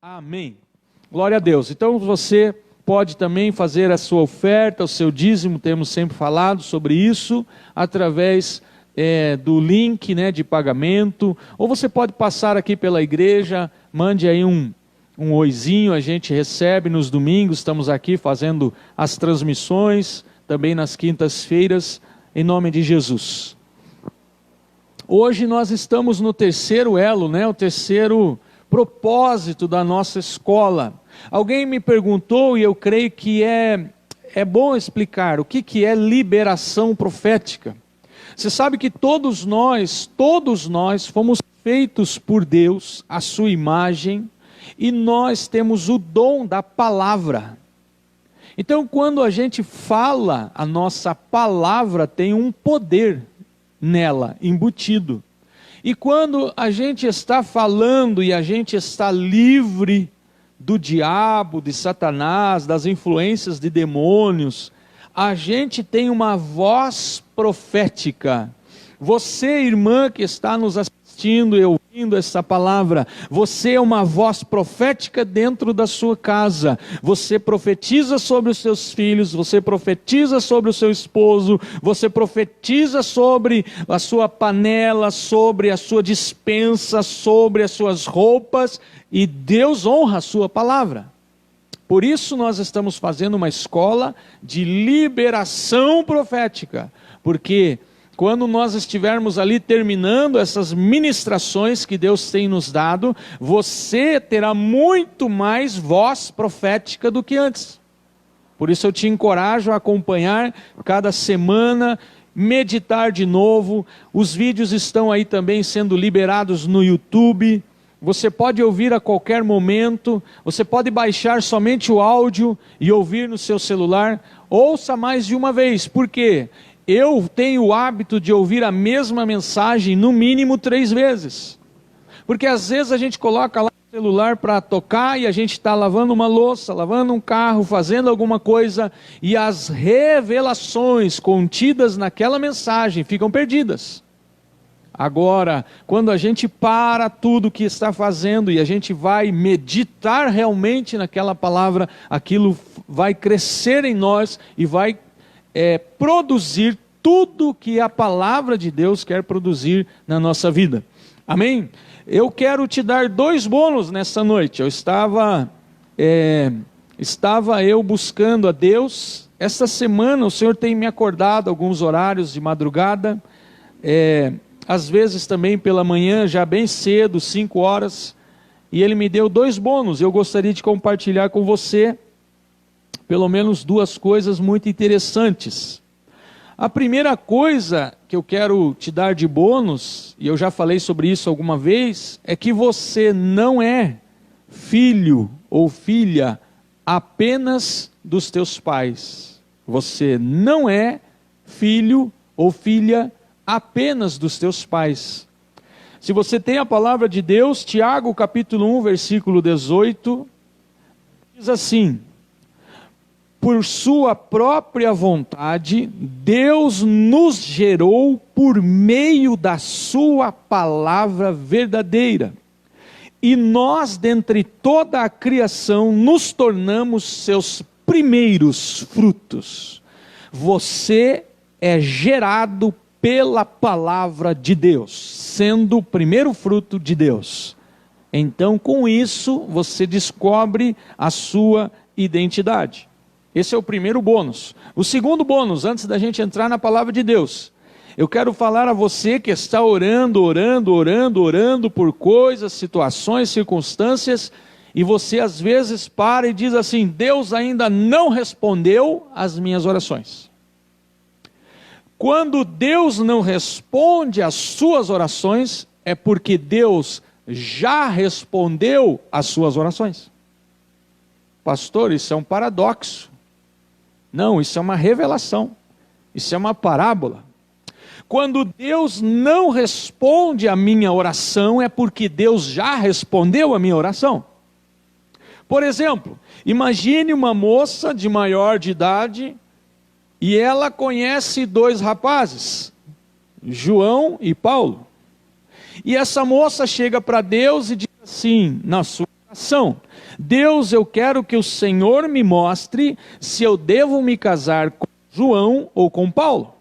Amém. Glória a Deus. Então você pode também fazer a sua oferta, o seu dízimo, temos sempre falado sobre isso, através do link de pagamento, ou você pode passar aqui pela igreja, mande aí um oizinho, a gente recebe nos domingos, estamos aqui fazendo as transmissões, também nas quintas-feiras, em nome de Jesus. Hoje nós estamos no terceiro elo, o terceiro propósito da nossa escola. Alguém me perguntou, e eu creio que é bom explicar, o que é liberação profética. Você sabe que todos nós fomos feitos por Deus, a sua imagem, e nós temos o dom da palavra. Então quando a gente fala, a nossa palavra tem um poder nela, embutido. E quando a gente está falando e a gente está livre do diabo, de Satanás, das influências de demônios, a gente tem uma voz profética. Você, irmã que está nos assistindo e ouvindo essa palavra, você é uma voz profética dentro da sua casa. Você profetiza sobre os seus filhos, você profetiza sobre o seu esposo, você profetiza sobre a sua panela, sobre a sua despensa, sobre as suas roupas, e Deus honra a sua palavra. Por isso nós estamos fazendo uma escola de liberação profética, porque quando nós estivermos ali terminando essas ministrações que Deus tem nos dado, você terá muito mais voz profética do que antes. Por isso eu te encorajo a acompanhar cada semana, meditar de novo. Os vídeos estão aí também sendo liberados no YouTube. Você pode ouvir a qualquer momento, você pode baixar somente o áudio e ouvir no seu celular. Ouça mais de uma vez, por quê? Eu tenho o hábito de ouvir a mesma mensagem no mínimo 3 vezes. Porque às vezes a gente coloca lá o celular para tocar e a gente está lavando uma louça, lavando um carro, fazendo alguma coisa, e as revelações contidas naquela mensagem ficam perdidas. Agora, quando a gente para tudo o que está fazendo e a gente vai meditar realmente naquela palavra, aquilo vai crescer em nós e vai produzir tudo que a palavra de Deus quer produzir na nossa vida. Amém? Eu quero te dar 2 bônus nessa noite. Eu estava buscando a Deus. Esta semana o Senhor tem me acordado alguns horários de madrugada, às vezes também pela manhã, já bem cedo, 5 horas, e Ele me deu 2 bônus. Eu gostaria de compartilhar com você pelo menos 2 coisas muito interessantes. A primeira coisa que eu quero te dar de bônus, e eu já falei sobre isso alguma vez, é que você não é filho ou filha apenas dos teus pais. Você não é filho ou filha apenas dos teus pais. Se você tem a palavra de Deus, Tiago capítulo 1, versículo 18, diz assim: por sua própria vontade, Deus nos gerou por meio da sua palavra verdadeira. E nós, dentre toda a criação, nos tornamos seus primeiros frutos. Você é gerado pela palavra de Deus, sendo o primeiro fruto de Deus. Então, com isso, você descobre a sua identidade. Esse é o primeiro bônus. O segundo bônus, antes da gente entrar na palavra de Deus, eu quero falar a você que está orando por coisas, situações, circunstâncias, e você às vezes para e diz assim: Deus ainda não respondeu às minhas orações. Quando Deus não responde às suas orações, é porque Deus já respondeu às suas orações. Pastor, isso é um paradoxo. Não, isso é uma revelação, isso é uma parábola. Quando Deus não responde a minha oração, é porque Deus já respondeu a minha oração. Por exemplo, imagine uma moça de maior de idade, e ela conhece 2 rapazes, João e Paulo. E essa moça chega para Deus e diz assim, na sua oração. Deus, eu quero que o Senhor me mostre se eu devo me casar com João ou com Paulo.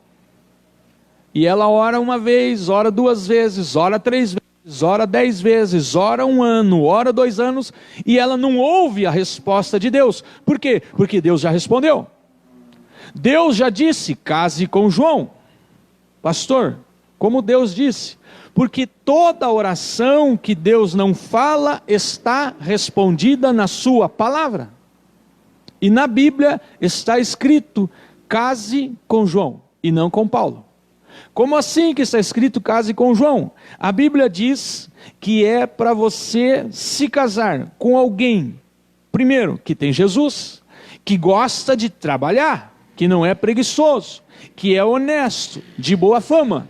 E ela ora uma vez, ora duas vezes, ora 3 vezes, ora 10 vezes, ora 1 ano, ora 2 anos, e ela não ouve a resposta de Deus. Por quê? Porque Deus já respondeu. Deus já disse, case com João. Pastor, como Deus disse? Porque toda oração que Deus não fala está respondida na sua palavra. E na Bíblia está escrito, case com João e não com Paulo. Como assim que está escrito case com João? A Bíblia diz que é para você se casar com alguém, primeiro, que tem Jesus, que gosta de trabalhar, que não é preguiçoso, que é honesto, de boa fama.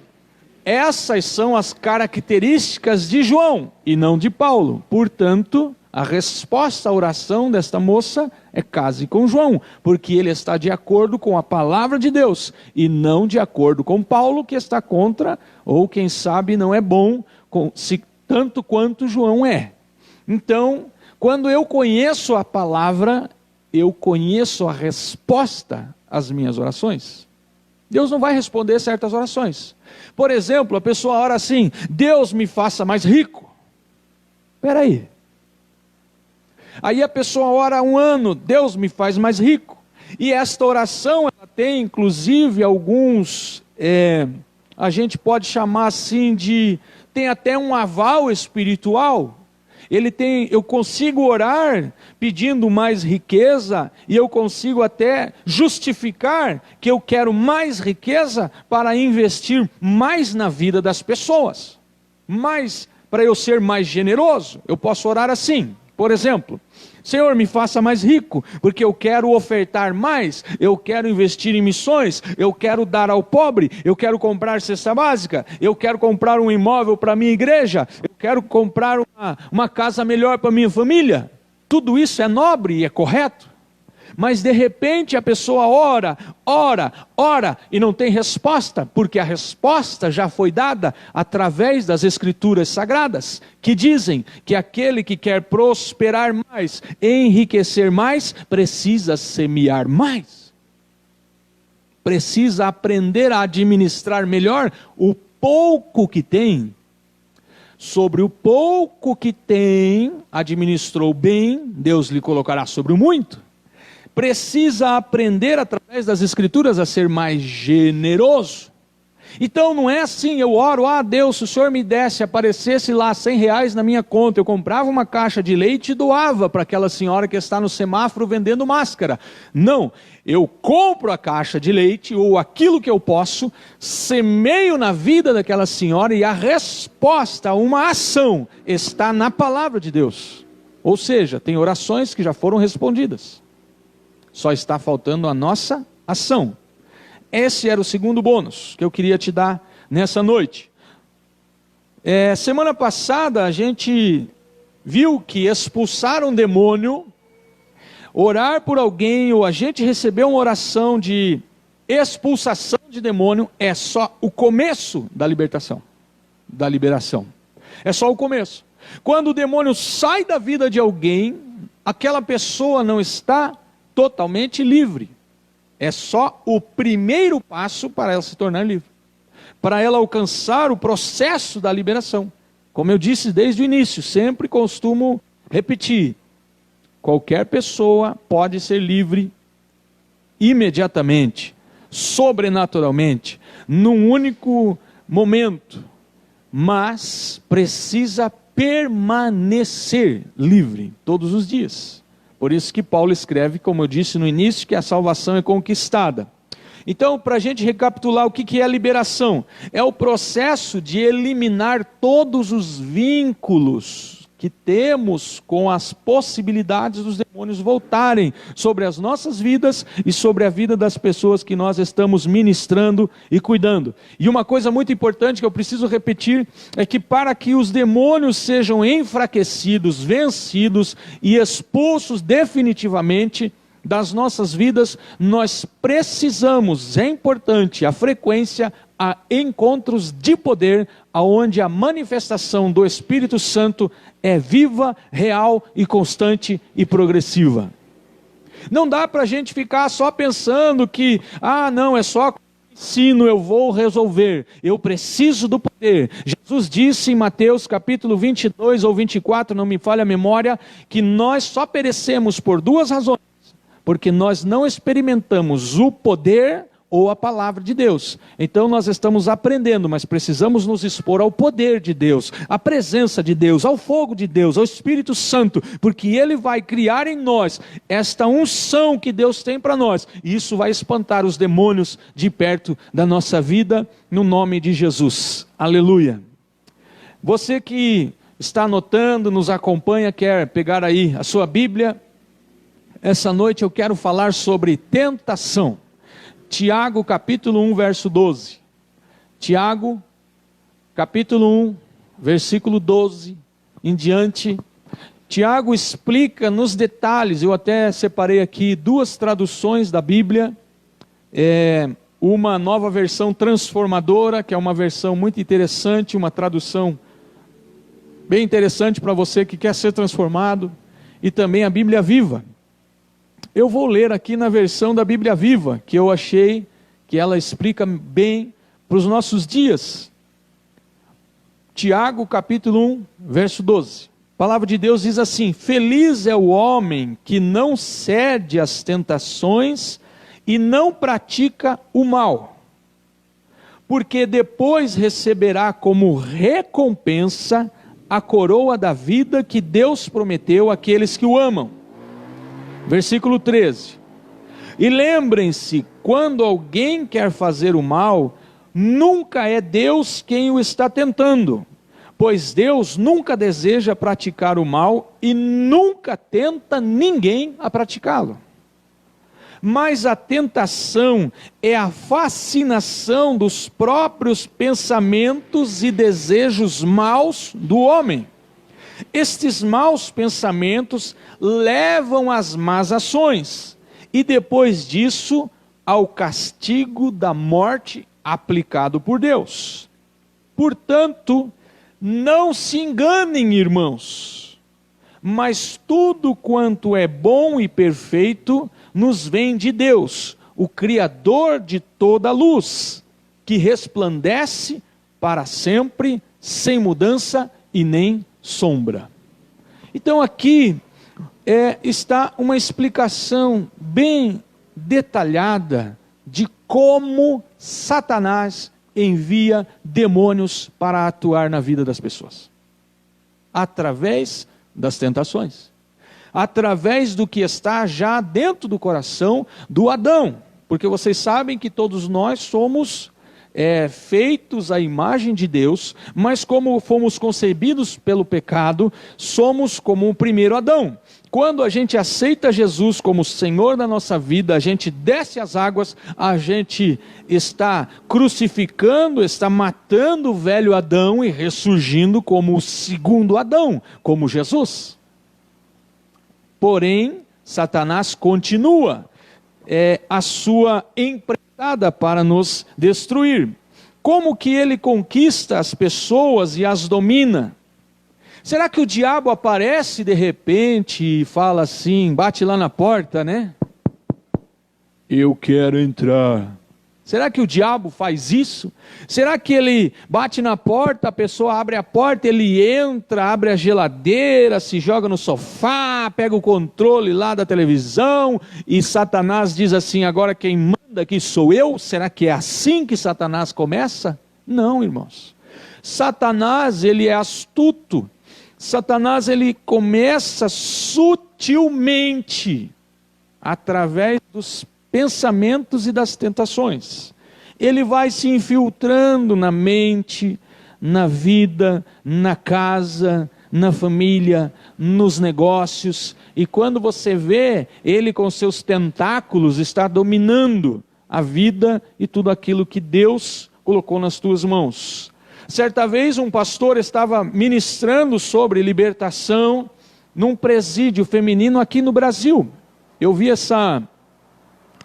Essas são as características de João e não de Paulo. Portanto, a resposta à oração desta moça é case com João, porque ele está de acordo com a palavra de Deus e não de acordo com Paulo, que está contra, ou quem sabe não é bom, tanto quanto João é. Então, quando eu conheço a palavra, eu conheço a resposta às minhas orações. Deus não vai responder certas orações. Por exemplo, a pessoa ora assim, Deus me faça mais rico. Espera aí. Aí a pessoa ora 1 ano, Deus me faz mais rico. E esta oração, ela tem inclusive alguns, a gente pode chamar assim tem até um aval espiritual. Eu consigo orar pedindo mais riqueza, e eu consigo até justificar que eu quero mais riqueza para investir mais na vida das pessoas. Para eu ser mais generoso, eu posso orar assim. Por exemplo, Senhor, me faça mais rico, porque eu quero ofertar mais, eu quero investir em missões, eu quero dar ao pobre, eu quero comprar cesta básica, eu quero comprar um imóvel para a minha igreja, eu quero comprar uma casa melhor para a minha família. Tudo isso é nobre e é correto. Mas de repente a pessoa ora e não tem resposta, porque a resposta já foi dada através das Escrituras Sagradas, que dizem que aquele que quer prosperar mais, enriquecer mais, precisa semear mais. Precisa aprender a administrar melhor o pouco que tem. Sobre o pouco que tem, administrou bem, Deus lhe colocará sobre o muito. Precisa aprender através das Escrituras a ser mais generoso. Então não é assim, eu oro, Deus, se o Senhor me desse, aparecesse lá R$100 na minha conta, eu comprava uma caixa de leite e doava para aquela senhora que está no semáforo vendendo máscara. Não, eu compro a caixa de leite, ou aquilo que eu posso, semeio na vida daquela senhora, e a resposta a uma ação está na palavra de Deus. Ou seja, tem orações que já foram respondidas. Só está faltando a nossa ação. Esse era o segundo bônus que eu queria te dar nessa noite. Semana passada a gente viu que expulsar um demônio, orar por alguém, ou a gente receber uma oração de expulsação de demônio, é só o começo da libertação, da liberação. É só o começo. Quando o demônio sai da vida de alguém, aquela pessoa não está totalmente livre. É só o primeiro passo para ela se tornar livre, para ela alcançar o processo da liberação. Como eu disse desde o início, sempre costumo repetir, qualquer pessoa pode ser livre imediatamente, sobrenaturalmente, num único momento, mas precisa permanecer livre todos os dias. Por isso que Paulo escreve, como eu disse no início, que a salvação é conquistada. Então, para a gente recapitular o que é a liberação, é o processo de eliminar todos os vínculos que temos com as possibilidades dos demônios voltarem sobre as nossas vidas e sobre a vida das pessoas que nós estamos ministrando e cuidando. E uma coisa muito importante que eu preciso repetir é que para que os demônios sejam enfraquecidos, vencidos e expulsos definitivamente das nossas vidas, nós precisamos, é importante, a frequência, a encontros de poder, aonde a manifestação do Espírito Santo é viva, real e constante e progressiva. Não dá para a gente ficar só pensando que, não, é só ensino, eu vou resolver, eu preciso do poder. Jesus disse em Mateus capítulo 22 ou 24, não me falha a memória, que nós só perecemos por duas razões, porque nós não experimentamos o poder ou a palavra de Deus. Então nós estamos aprendendo, mas precisamos nos expor ao poder de Deus, à presença de Deus, ao fogo de Deus, ao Espírito Santo, porque Ele vai criar em nós esta unção que Deus tem para nós, e isso vai espantar os demônios de perto da nossa vida, no nome de Jesus. Aleluia. Você que está anotando, nos acompanha, quer pegar aí a sua Bíblia, essa noite eu quero falar sobre tentação. Tiago capítulo 1, verso 12. Tiago capítulo 1, versículo 12 em diante. Tiago explica nos detalhes, eu até separei aqui duas traduções da Bíblia, uma nova versão transformadora, que é uma versão muito interessante, uma tradução bem interessante para você que quer ser transformado, e também a Bíblia Viva. Eu vou ler aqui na versão da Bíblia Viva, que eu achei que ela explica bem para os nossos dias. Tiago capítulo 1, verso 12. A palavra de Deus diz assim: feliz é o homem que não cede às tentações e não pratica o mal, porque depois receberá como recompensa a coroa da vida que Deus prometeu àqueles que o amam. Versículo 13. E lembrem-se, quando alguém quer fazer o mal, nunca é Deus quem o está tentando, pois Deus nunca deseja praticar o mal e nunca tenta ninguém a praticá-lo. Mas a tentação é a fascinação dos próprios pensamentos e desejos maus do homem. Estes maus pensamentos levam às más ações, e depois disso, ao castigo da morte aplicado por Deus. Portanto, não se enganem, irmãos, mas tudo quanto é bom e perfeito nos vem de Deus, o Criador de toda a luz, que resplandece para sempre, sem mudança e nem sombra. Então aqui está uma explicação bem detalhada de como Satanás envia demônios para atuar na vida das pessoas, através das tentações, através do que está já dentro do coração do Adão, porque vocês sabem que todos nós somos feitos à imagem de Deus, mas como fomos concebidos pelo pecado, somos como o primeiro Adão. Quando a gente aceita Jesus como Senhor da nossa vida, a gente desce as águas, a gente está crucificando, está matando o velho Adão e ressurgindo como o segundo Adão, como Jesus. Porém, Satanás continua a sua empreitada para nos destruir. Como que ele conquista as pessoas e as domina? Será que o diabo aparece de repente e fala assim, bate lá na porta, né? Eu quero entrar. Será que o diabo faz isso? Será que ele bate na porta, a pessoa abre a porta, ele entra, abre a geladeira, se joga no sofá, pega o controle lá da televisão e Satanás diz assim, agora quem manda aqui sou eu? Será que é assim que Satanás começa? Não, irmãos. Satanás, ele é astuto. Satanás, ele começa sutilmente, através dos pensamentos e das tentações. Ele vai se infiltrando na mente, na vida, na casa, na família, nos negócios, e quando você vê, ele com seus tentáculos está dominando a vida e tudo aquilo que Deus colocou nas tuas mãos. Certa vez um pastor estava ministrando sobre libertação num presídio feminino aqui no Brasil. Eu vi essa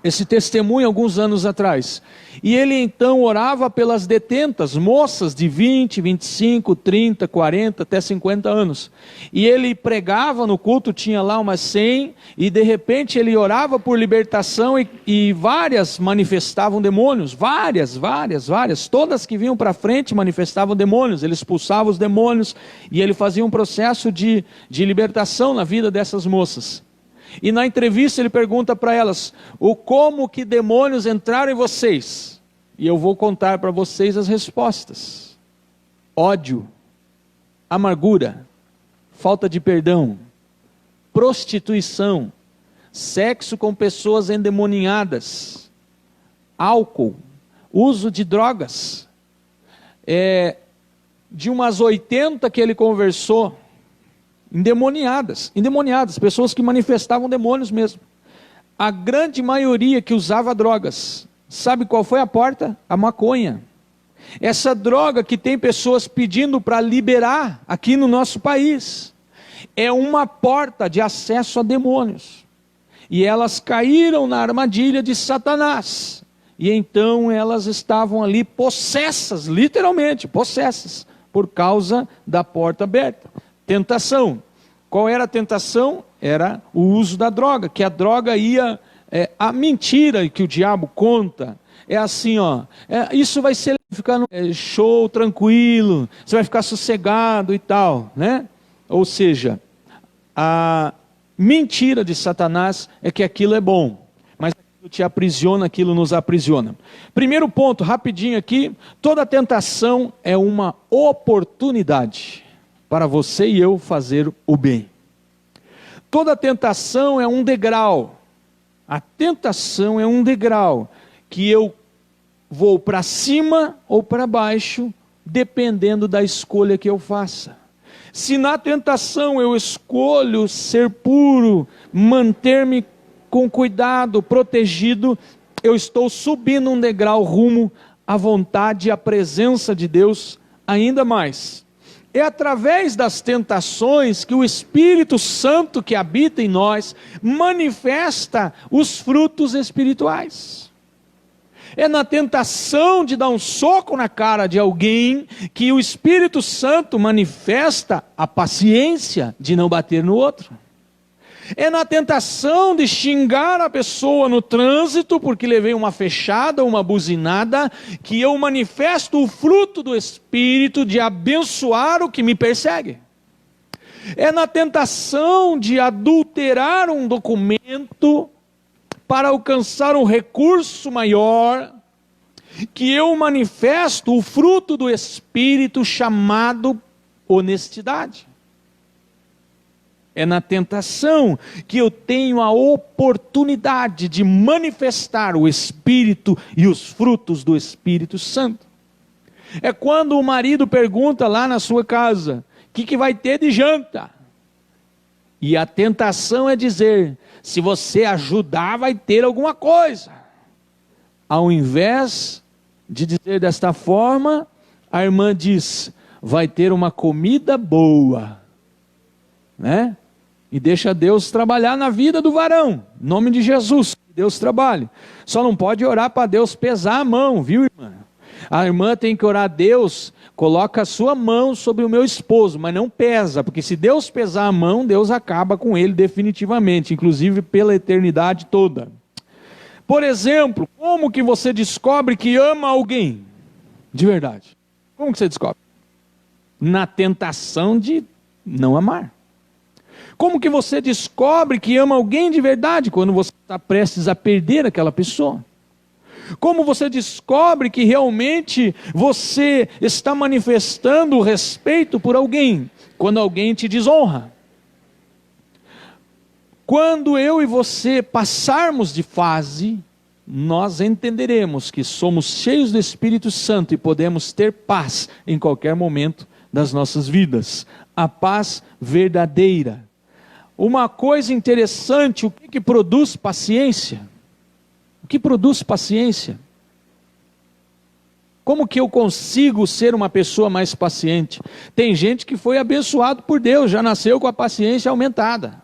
esse testemunho alguns anos atrás. E ele então orava pelas detentas, moças de 20, 25, 30, 40, até 50 anos. E ele pregava no culto, tinha lá umas 100, e de repente ele orava por libertação e várias manifestavam demônios, várias, todas que vinham para frente manifestavam demônios, ele expulsava os demônios e ele fazia um processo de libertação na vida dessas moças. E na entrevista ele pergunta para elas, como que demônios entraram em vocês? E eu vou contar para vocês as respostas. Ódio, amargura, falta de perdão, prostituição, sexo com pessoas endemoniadas, álcool, uso de drogas. De umas 80 que ele conversou, endemoniadas, pessoas que manifestavam demônios mesmo. A grande maioria que usava drogas, sabe qual foi a porta? A maconha. Essa droga que tem pessoas pedindo para liberar aqui no nosso país, é uma porta de acesso a demônios. E elas caíram na armadilha de Satanás. E então elas estavam ali possessas, literalmente possessas, por causa da porta aberta. Tentação. Qual era a tentação? Era o uso da droga, que a droga ia, a mentira que o diabo conta, é assim, isso vai ser, ficar no show, tranquilo, você vai ficar sossegado e tal, né? Ou seja, a mentira de Satanás é que aquilo é bom, mas aquilo te aprisiona, aquilo nos aprisiona. Primeiro ponto, rapidinho aqui, toda tentação é uma oportunidade para você e eu fazer o bem. Toda tentação é um degrau. A tentação é um degrau que eu vou para cima ou para baixo, dependendo da escolha que eu faça. Se na tentação eu escolho ser puro, manter-me com cuidado, protegido, eu estou subindo um degrau rumo à vontade e à presença de Deus ainda mais. É através das tentações que o Espírito Santo que habita em nós manifesta os frutos espirituais. É na tentação de dar um soco na cara de alguém que o Espírito Santo manifesta a paciência de não bater no outro. É na tentação de xingar a pessoa no trânsito porque levei uma fechada, uma buzinada, que eu manifesto o fruto do Espírito de abençoar o que me persegue. É na tentação de adulterar um documento para alcançar um recurso maior, que eu manifesto o fruto do Espírito chamado honestidade. É na tentação que eu tenho a oportunidade de manifestar o Espírito e os frutos do Espírito Santo. É quando o marido pergunta lá na sua casa, o que vai ter de janta? E a tentação é dizer, se você ajudar vai ter alguma coisa. Ao invés de dizer desta forma, a irmã diz, vai ter uma comida boa, né? E deixa Deus trabalhar na vida do varão, em nome de Jesus, que Deus trabalhe. Só não pode orar para Deus pesar a mão, viu, irmã? A irmã tem que orar a Deus, coloca a sua mão sobre o meu esposo, mas não pesa, porque se Deus pesar a mão, Deus acaba com ele definitivamente, inclusive pela eternidade toda. Por exemplo, como que você descobre que ama alguém de verdade? Como que você descobre? Na tentação de não amar. Como que você descobre que ama alguém de verdade? Quando você está prestes a perder aquela pessoa. Como você descobre que realmente você está manifestando o respeito por alguém? Quando alguém te desonra. Quando eu e você passarmos de fase, nós entenderemos que somos cheios do Espírito Santo e podemos ter paz em qualquer momento das nossas vidas. A paz verdadeira. Uma coisa interessante, o que produz paciência? O que produz paciência? Como que eu consigo ser uma pessoa mais paciente? Tem gente que foi abençoado por Deus, já nasceu com a paciência aumentada.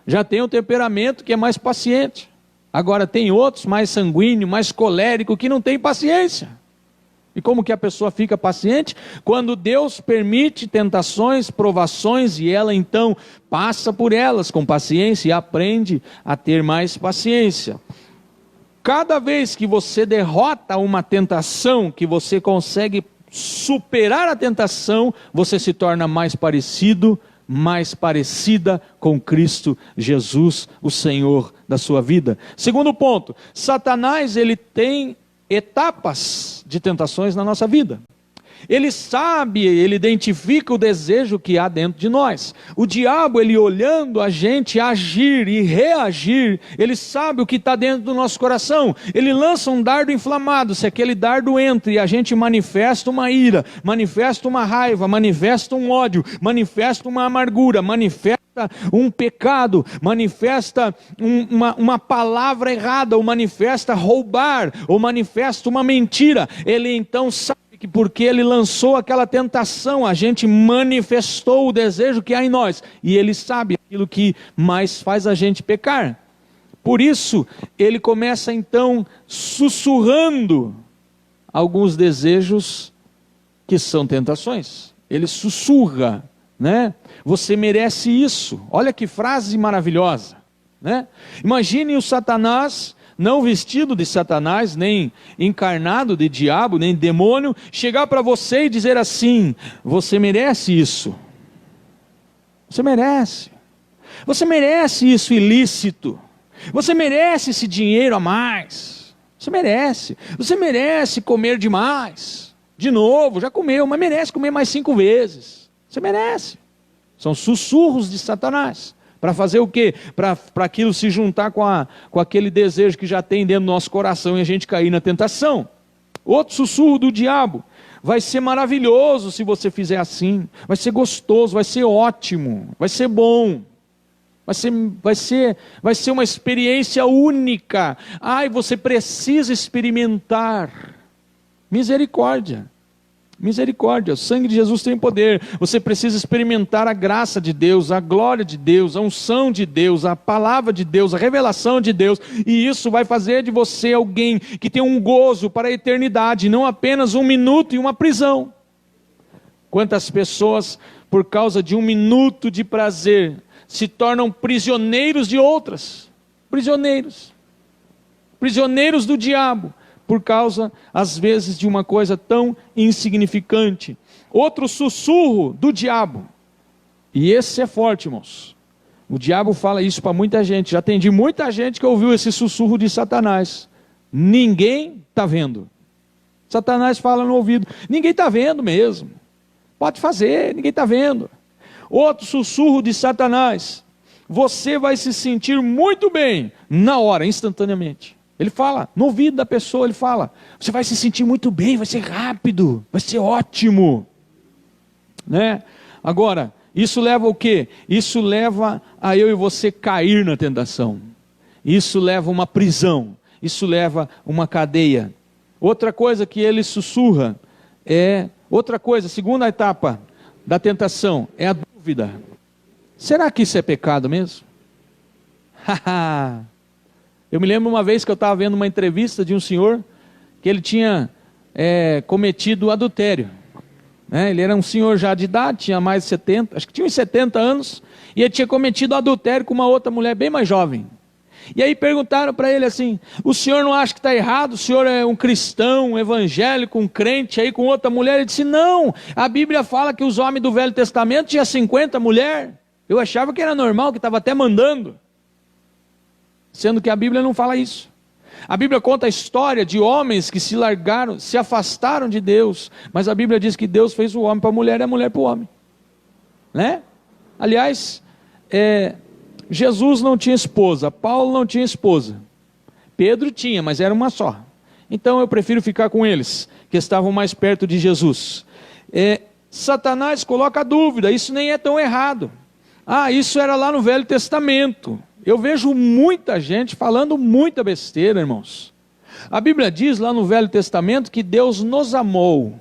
Já tem um temperamento que é mais paciente. Agora tem outros mais sanguíneos, mais coléricos, que não têm paciência. E como que a pessoa fica paciente? Quando Deus permite tentações, provações, e ela então passa por elas com paciência e aprende a ter mais paciência. Cada vez que você derrota uma tentação, que você consegue superar a tentação, você se torna mais parecido, mais parecida com Cristo Jesus, o Senhor da sua vida. Segundo ponto, Satanás, ele tem etapas de tentações na nossa vida. Ele sabe, ele identifica o desejo que há dentro de nós. O diabo, ele olhando a gente agir e reagir, ele sabe o que está dentro do nosso coração. Ele lança um dardo inflamado, se aquele dardo entra e a gente manifesta uma ira, manifesta uma raiva, manifesta um ódio, manifesta uma amargura, manifesta um pecado, manifesta uma palavra errada, ou manifesta roubar, ou manifesta uma mentira, ele então sabe que porque ele lançou aquela tentação, a gente manifestou o desejo que há em nós, e ele sabe aquilo que mais faz a gente pecar. Por isso, ele começa então sussurrando alguns desejos que são tentações. Ele sussurra, né? Você merece isso. Olha que frase maravilhosa, né? Imagine o Satanás, não vestido de Satanás, nem encarnado de diabo, nem demônio, chegar para você e dizer assim: você merece isso. Você merece. Você merece isso ilícito. Você merece esse dinheiro a mais. Você merece. Você merece comer demais. De novo, já comeu, mas merece comer mais 5 vezes. Você merece. São sussurros de Satanás. Para fazer o quê? Para aquilo se juntar com aquele desejo que já tem dentro do nosso coração e a gente cair na tentação. Outro sussurro do diabo: vai ser maravilhoso se você fizer assim, vai ser gostoso, vai ser ótimo, vai ser bom, vai ser uma experiência única. Ai, você precisa experimentar. Misericórdia. Misericórdia, o sangue de Jesus tem poder. Você precisa experimentar a graça de Deus, a glória de Deus, a unção de Deus, a palavra de Deus, a revelação de Deus, e isso vai fazer de você alguém que tem um gozo para a eternidade, não apenas 1 minuto e uma prisão. Quantas pessoas, por causa de 1 minuto de prazer, se tornam prisioneiros de outras, prisioneiros do diabo, por causa, às vezes, de uma coisa tão insignificante. Outro sussurro do diabo, e esse é forte, irmãos. O diabo fala isso para muita gente. Já atendi muita gente que ouviu esse sussurro de Satanás: ninguém está vendo. Satanás fala no ouvido: ninguém está vendo mesmo, pode fazer, ninguém está vendo. Outro sussurro de Satanás: você vai se sentir muito bem na hora, instantaneamente. Ele fala, no ouvido da pessoa, ele fala: você vai se sentir muito bem, vai ser rápido, vai ser ótimo, né? Agora, isso leva ao quê? Isso leva a eu e você cair na tentação. Isso leva a uma prisão, isso leva a uma cadeia. Outra coisa que ele sussurra segunda etapa da tentação, é a dúvida. Será que isso é pecado mesmo? Haha. Eu me lembro uma vez que eu estava vendo uma entrevista de um senhor que ele tinha cometido adultério. Ele era um senhor já de idade, tinha mais de 70, acho que tinha uns 70 anos, e ele tinha cometido adultério com uma outra mulher bem mais jovem. E aí perguntaram para ele assim: o senhor não acha que está errado? O senhor é um cristão, um evangélico, um crente aí com outra mulher? Ele disse: não, a Bíblia fala que os homens do Velho Testamento tinham 50 mulheres. Eu achava que era normal, que estava até mandando. Sendo que a Bíblia não fala isso. A Bíblia conta a história de homens que se largaram, se afastaram de Deus, mas a Bíblia diz que Deus fez o homem para a mulher e a mulher para o homem, né? Aliás, Jesus não tinha esposa, Paulo não tinha esposa, Pedro tinha, mas era uma só. Então eu prefiro ficar com eles, que estavam mais perto de Jesus. Satanás coloca a dúvida: isso nem é tão errado. Isso era lá no Velho Testamento. Eu vejo muita gente falando muita besteira, irmãos. A Bíblia diz lá no Velho Testamento que Deus nos amou.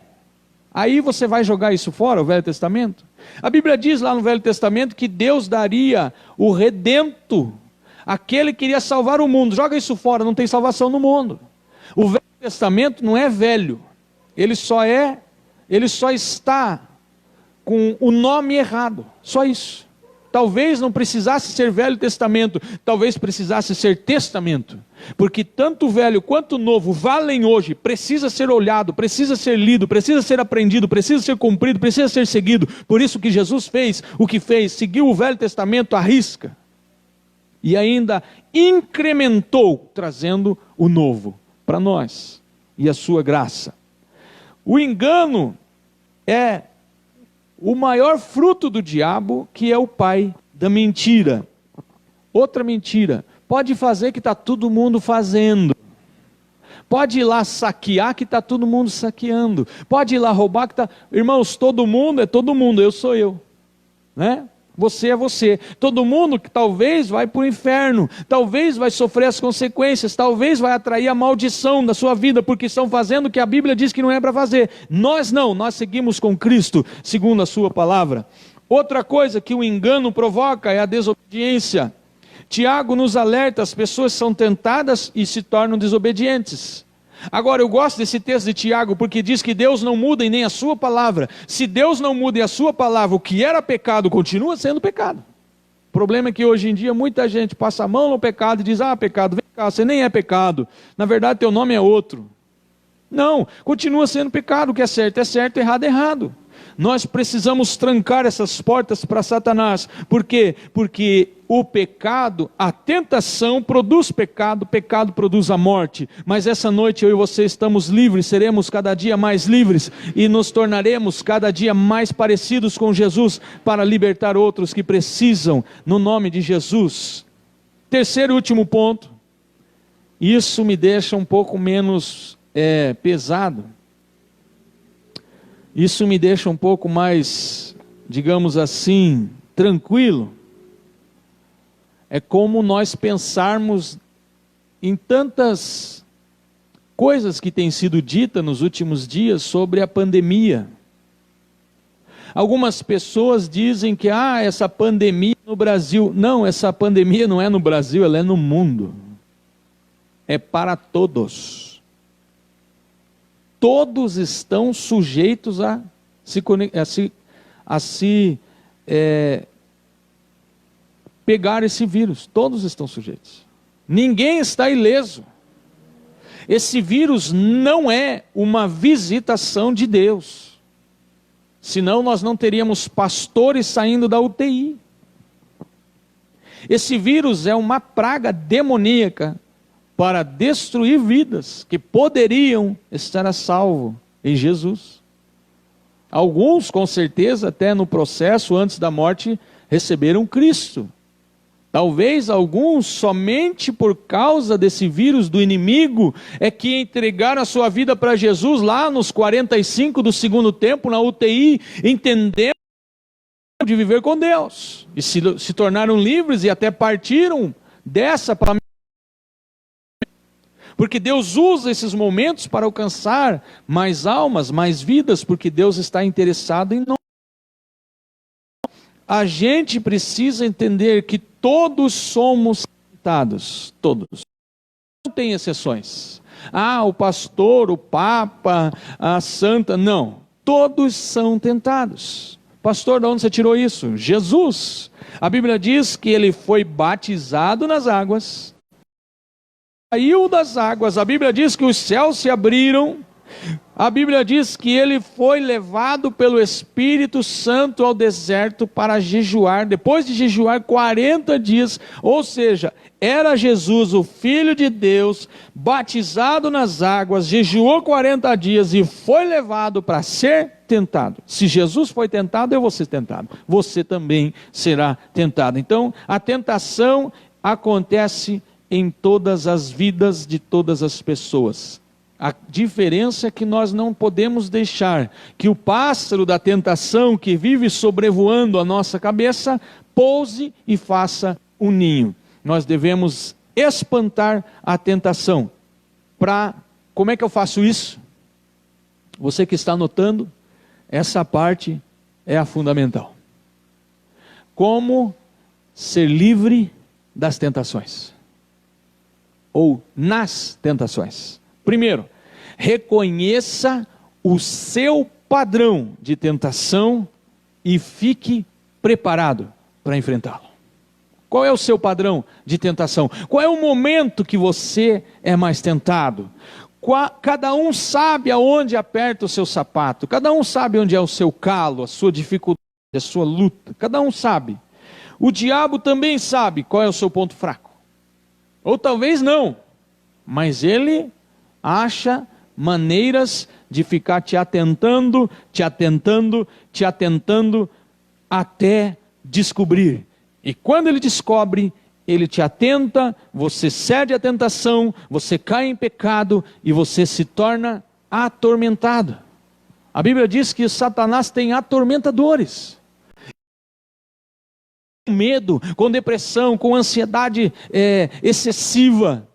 Aí você vai jogar isso fora, o Velho Testamento? A Bíblia diz lá no Velho Testamento que Deus daria o redento, Aquele queria salvar o mundo. Joga isso fora, não tem salvação no mundo. O Velho Testamento não é velho. Ele só está com o nome errado. Só isso. Talvez não precisasse ser Velho Testamento, talvez precisasse ser Testamento, porque tanto o Velho quanto o Novo valem hoje, precisa ser olhado, precisa ser lido, precisa ser aprendido, precisa ser cumprido, precisa ser seguido. Por isso que Jesus fez o que fez, seguiu o Velho Testamento à risca, e ainda incrementou, trazendo o Novo para nós, e a sua graça. O engano é o maior fruto do diabo, que é o pai da mentira. Outra mentira, pode fazer que está todo mundo fazendo. Pode ir lá saquear que está todo mundo saqueando. Pode ir lá roubar que está... Irmãos, todo mundo é todo mundo, eu sou eu. Né? Você é você. Todo mundo que talvez vai para o inferno, talvez vai sofrer as consequências, talvez vai atrair a maldição da sua vida, porque estão fazendo o que a Bíblia diz que não é para fazer. Nós não, nós seguimos com Cristo, segundo a sua palavra. Outra coisa que o engano provoca é a desobediência. Tiago nos alerta, as pessoas são tentadas e se tornam desobedientes. Agora, eu gosto desse texto de Tiago, porque diz que Deus não muda e nem a sua palavra. Se Deus não muda e a sua palavra, o que era pecado continua sendo pecado. O problema é que hoje em dia muita gente passa a mão no pecado e diz, pecado, vem cá, você nem é pecado. Na verdade, teu nome é outro. Não, continua sendo pecado, o que é certo, errado é errado. Nós precisamos trancar essas portas para Satanás. Por quê? Porque o pecado, a tentação produz pecado, pecado produz a morte. Mas essa noite eu e você estamos livres, seremos cada dia mais livres e nos tornaremos cada dia mais parecidos com Jesus para libertar outros que precisam, no nome de Jesus. Terceiro e último ponto, isso me deixa um pouco menos pesado. Isso me deixa um pouco mais, digamos assim, tranquilo. É como nós pensarmos em tantas coisas que têm sido ditas nos últimos dias sobre a pandemia. Algumas pessoas dizem que essa pandemia no Brasil. Não, essa pandemia não é no Brasil, ela é no mundo. É para todos. Todos estão sujeitos a pegar esse vírus. Todos estão sujeitos. Ninguém está ileso. Esse vírus não é uma visitação de Deus. Senão nós não teríamos pastores saindo da UTI. Esse vírus é uma praga demoníaca para destruir vidas que poderiam estar a salvo em Jesus. Alguns, com certeza, até no processo antes da morte, receberam Cristo. Talvez alguns, somente por causa desse vírus do inimigo, é que entregaram a sua vida para Jesus lá nos 45 do segundo tempo, na UTI, entendendo de viver com Deus. E se tornaram livres e até partiram dessa para... Porque Deus usa esses momentos para alcançar mais almas, mais vidas, porque Deus está interessado em nós. A gente precisa entender que todos somos tentados, todos. Não tem exceções. O pastor, o papa, a santa, não. Todos são tentados. Pastor, de onde você tirou isso? Jesus. A Bíblia diz que ele foi batizado nas águas, saiu das águas, a Bíblia diz que os céus se abriram, a Bíblia diz que ele foi levado pelo Espírito Santo ao deserto para jejuar, depois de jejuar 40 dias, ou seja, era Jesus, o Filho de Deus, batizado nas águas, jejuou 40 dias e foi levado para ser tentado. Se Jesus foi tentado, eu vou ser tentado, você também será tentado. Então, a tentação acontece em todas as vidas de todas as pessoas. A diferença é que nós não podemos deixar que o pássaro da tentação que vive sobrevoando a nossa cabeça pouse e faça um ninho. Nós devemos espantar a tentação. Como é que eu faço isso? Você que está anotando, essa parte é a fundamental. Como ser livre das tentações, ou nas tentações. Primeiro, reconheça o seu padrão de tentação e fique preparado para enfrentá-lo. Qual é o seu padrão de tentação? Qual é o momento que você é mais tentado? Cada um sabe aonde aperta o seu sapato, cada um sabe onde é o seu calo, a sua dificuldade, a sua luta, cada um sabe. O diabo também sabe qual é o seu ponto fraco. Ou talvez não, mas ele acha maneiras de ficar te atentando, até descobrir. E quando ele descobre, ele te atenta, você cede à tentação, você cai em pecado e você se torna atormentado. A Bíblia diz que Satanás tem atormentadores. Com medo, com depressão, com ansiedade excessiva.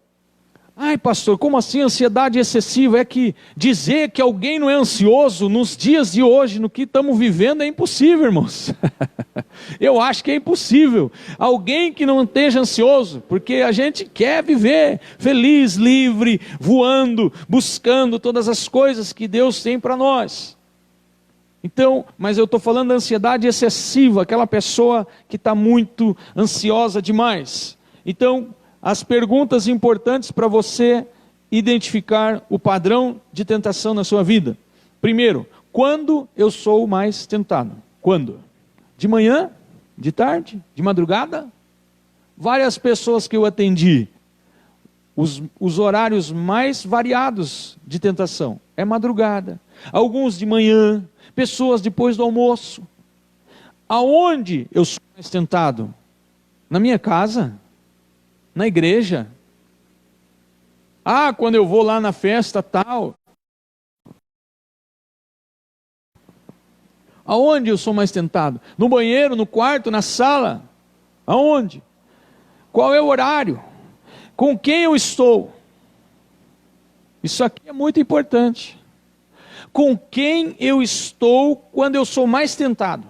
Ai, pastor, como assim ansiedade excessiva? É que dizer que alguém não é ansioso nos dias de hoje, no que estamos vivendo, é impossível, irmãos. Eu acho que é impossível. Alguém que não esteja ansioso, porque a gente quer viver feliz, livre, voando, buscando todas as coisas que Deus tem para nós. Então, mas eu estou falando da ansiedade excessiva, aquela pessoa que está muito ansiosa demais. Então, as perguntas importantes para você identificar o padrão de tentação na sua vida. Primeiro, quando eu sou mais tentado? Quando? De manhã? De tarde? De madrugada? Várias pessoas que eu atendi, os horários mais variados de tentação é madrugada. Alguns de manhã, pessoas depois do almoço. Aonde eu sou mais tentado? Na minha casa? Na igreja? Ah, quando eu vou lá na festa tal. Aonde eu sou mais tentado? No banheiro, no quarto, na sala? Aonde? Qual é o horário? Com quem eu estou? Isso aqui é muito importante. Com quem eu estou quando eu sou mais tentado?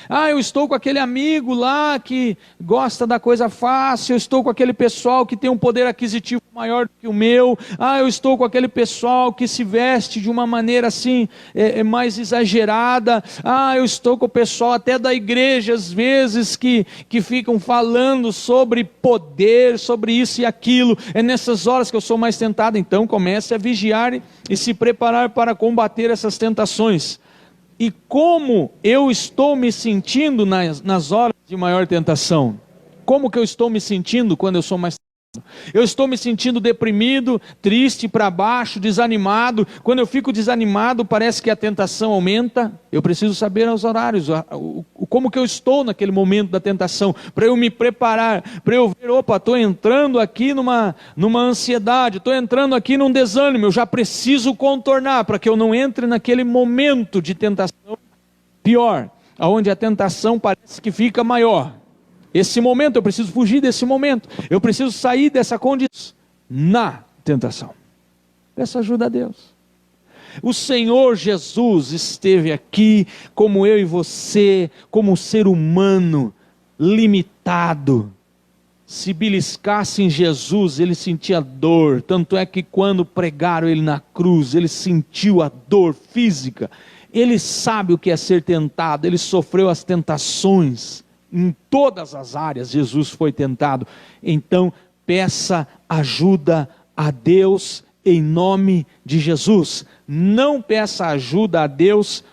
Ah, eu estou com aquele amigo lá que gosta da coisa fácil, eu estou com aquele pessoal que tem um poder aquisitivo maior do que o meu, eu estou com aquele pessoal que se veste de uma maneira assim, mais exagerada, eu estou com o pessoal até da igreja às vezes que ficam falando sobre poder, sobre isso e aquilo, é nessas horas que eu sou mais tentado. Então comece a vigiar e se preparar para combater essas tentações. E como eu estou me sentindo nas horas de maior tentação? Como que eu estou me sentindo quando eu sou mais tentado? Eu estou me sentindo deprimido, triste, para baixo, desanimado. Quando eu fico desanimado, parece que a tentação aumenta. Eu preciso saber os horários, como que eu estou naquele momento da tentação, para eu me preparar, para eu ver, estou entrando aqui numa ansiedade, estou entrando aqui num desânimo, eu já preciso contornar, para que eu não entre naquele momento de tentação pior, onde a tentação parece que fica maior. Esse momento, eu preciso fugir desse momento, eu preciso sair dessa condição na tentação. Peça ajuda a Deus. O Senhor Jesus esteve aqui como eu e você, como um ser humano limitado. Se beliscasse em Jesus, ele sentia dor, tanto é que quando pregaram ele na cruz, ele sentiu a dor física. Ele sabe o que é ser tentado, ele sofreu as tentações. Em todas as áreas Jesus foi tentado. Então peça ajuda a Deus em nome de Jesus. Não peça ajuda a Deus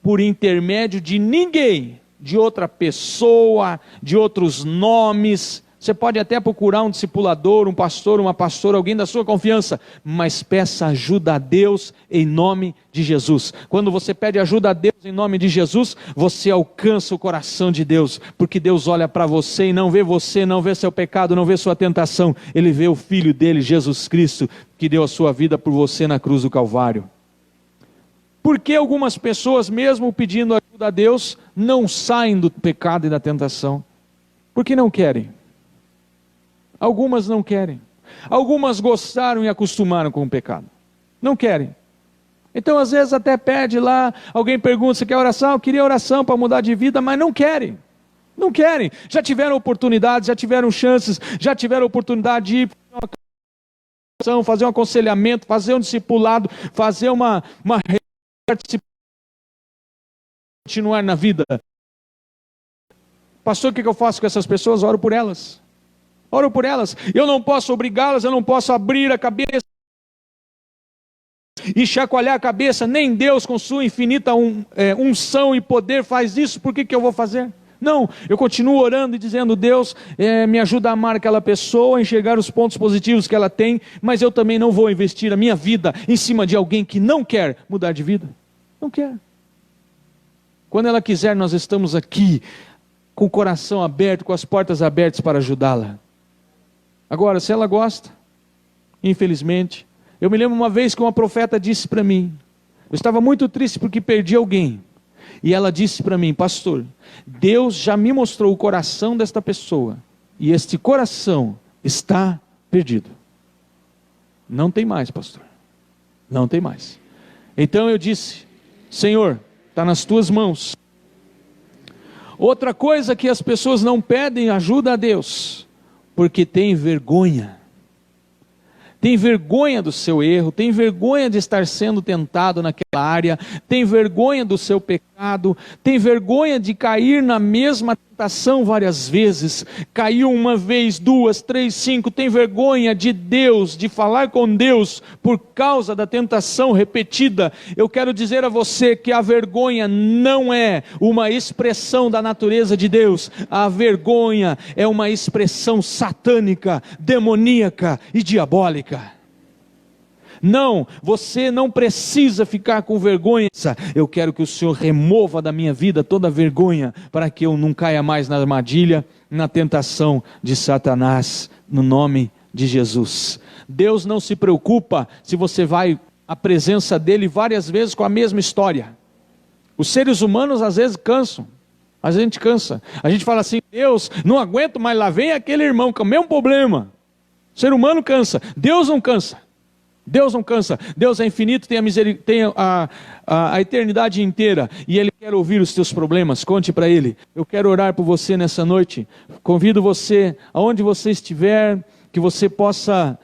por intermédio de ninguém, de outra pessoa, de outros nomes. Você pode até procurar um discipulador, um pastor, uma pastora, alguém da sua confiança, mas peça ajuda a Deus em nome de Jesus. Quando você pede ajuda a Deus em nome de Jesus, você alcança o coração de Deus, porque Deus olha para você e não vê você, não vê seu pecado, não vê sua tentação. Ele vê o Filho dele, Jesus Cristo, que deu a sua vida por você na cruz do Calvário. Por que algumas pessoas, mesmo pedindo ajuda a Deus, não saem do pecado e da tentação? Porque não querem. Algumas não querem. Algumas gostaram e acostumaram com o pecado. Não querem. Então às vezes até pede lá, alguém pergunta, você quer oração? Eu queria oração para mudar de vida, mas não querem. Não querem. Já tiveram oportunidades, já tiveram chances, já tiveram oportunidade de ir para uma fazer um aconselhamento, fazer um discipulado, fazer uma continuar na vida. Pastor, o que eu faço com essas pessoas? Oro por elas. Oro por elas. Eu não posso obrigá-las, eu não posso abrir a cabeça e chacoalhar a cabeça. Nem Deus, com sua infinita unção e poder, faz isso. Por que eu vou fazer? Não, eu continuo orando e dizendo: Deus, me ajuda a amar aquela pessoa, a enxergar os pontos positivos que ela tem, mas eu também não vou investir a minha vida em cima de alguém que não quer mudar de vida. Não quer. Quando ela quiser, nós estamos aqui, com o coração aberto, com as portas abertas para ajudá-la. Agora, se ela gosta, infelizmente, eu me lembro uma vez que uma profeta disse para mim, eu estava muito triste porque perdi alguém, e ela disse para mim: pastor, Deus já me mostrou o coração desta pessoa, e este coração está perdido. Não tem mais, pastor, não tem mais. Então eu disse: Senhor, está nas tuas mãos. Outra coisa que as pessoas não pedem ajuda a Deus, porque tem vergonha. Tem vergonha do seu erro, tem vergonha de estar sendo tentado naquela área, tem vergonha do seu pecado, tem vergonha de cair na mesma tentação várias vezes, caiu uma vez, duas, três, cinco, tem vergonha de Deus, de falar com Deus por causa da tentação repetida. Eu quero dizer a você que a vergonha não é uma expressão da natureza de Deus, a vergonha é uma expressão satânica, demoníaca e diabólica. Não, você não precisa ficar com vergonha. Eu quero que o Senhor remova da minha vida toda vergonha, para que eu não caia mais na armadilha, na tentação de Satanás, no nome de Jesus. Deus não se preocupa se você vai à presença dele várias vezes com a mesma história. Os seres humanos às vezes cansam. A gente cansa. A gente fala assim: Deus, não aguento mais, lá vem aquele irmão com o mesmo problema. O ser humano cansa, Deus não cansa. Deus não cansa, Deus é infinito, tem a eternidade inteira, e Ele quer ouvir os teus problemas. Conte para Ele. Eu quero orar por você nessa noite. Convido você, aonde você estiver, que você possa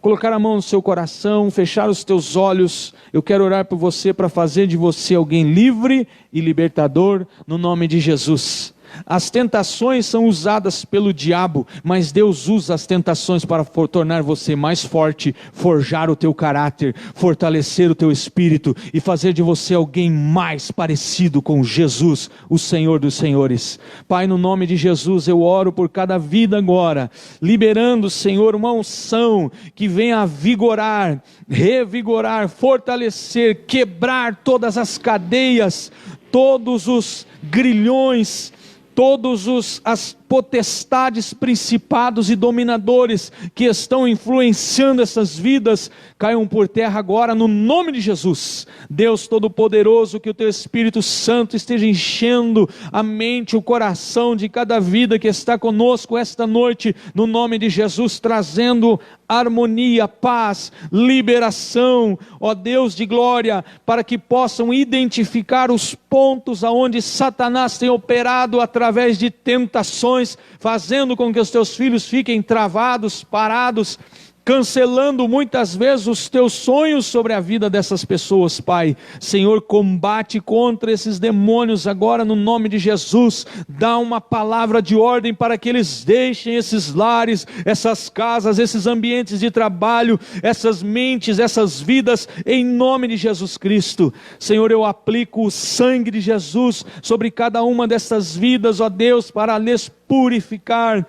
colocar a mão no seu coração, fechar os teus olhos. Eu quero orar por você, para fazer de você alguém livre e libertador, no nome de Jesus. As tentações são usadas pelo diabo, mas Deus usa as tentações para tornar você mais forte, forjar o teu caráter, fortalecer o teu espírito e fazer de você alguém mais parecido com Jesus, o Senhor dos Senhores. Pai, no nome de Jesus, eu oro por cada vida agora, liberando, Senhor, uma unção que venha a vigorar, revigorar, fortalecer, quebrar todas as cadeias, todos os grilhões, todos as potestades, principados e dominadores que estão influenciando essas vidas, caiam por terra agora no nome de Jesus. Deus Todo-Poderoso, que o Teu Espírito Santo esteja enchendo a mente, o coração de cada vida que está conosco esta noite, no nome de Jesus, trazendo harmonia, paz, liberação, ó Deus de glória, para que possam identificar os pontos aonde Satanás tem operado através de tentações, fazendo com que os teus filhos fiquem travados, parados, cancelando muitas vezes os teus sonhos sobre a vida dessas pessoas, Pai. Senhor, combate contra esses demônios agora no nome de Jesus. Dá uma palavra de ordem para que eles deixem esses lares, essas casas, esses ambientes de trabalho, essas mentes, essas vidas, em nome de Jesus Cristo. Senhor, eu aplico o sangue de Jesus sobre cada uma dessas vidas, ó Deus, para lhes purificar,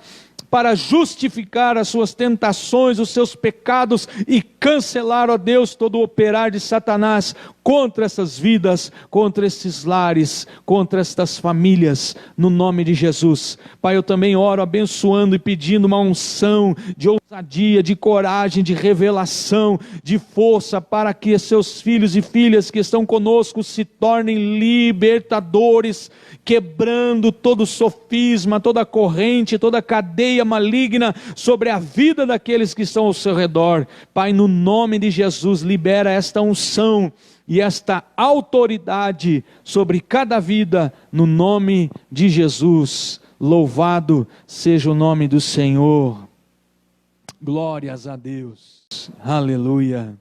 para justificar as suas tentações, os seus pecados, e cancelar, ó Deus, todo o operar de Satanás contra essas vidas, contra esses lares, contra estas famílias, no nome de Jesus. Pai, eu também oro abençoando e pedindo uma unção de ousadia, de coragem, de revelação, de força, para que seus filhos e filhas que estão conosco se tornem libertadores, quebrando todo sofisma, toda corrente, toda cadeia maligna sobre a vida daqueles que estão ao seu redor. Pai, no nome de Jesus, libera esta unção e esta autoridade sobre cada vida, no nome de Jesus. Louvado seja o nome do Senhor. Glórias a Deus. Aleluia.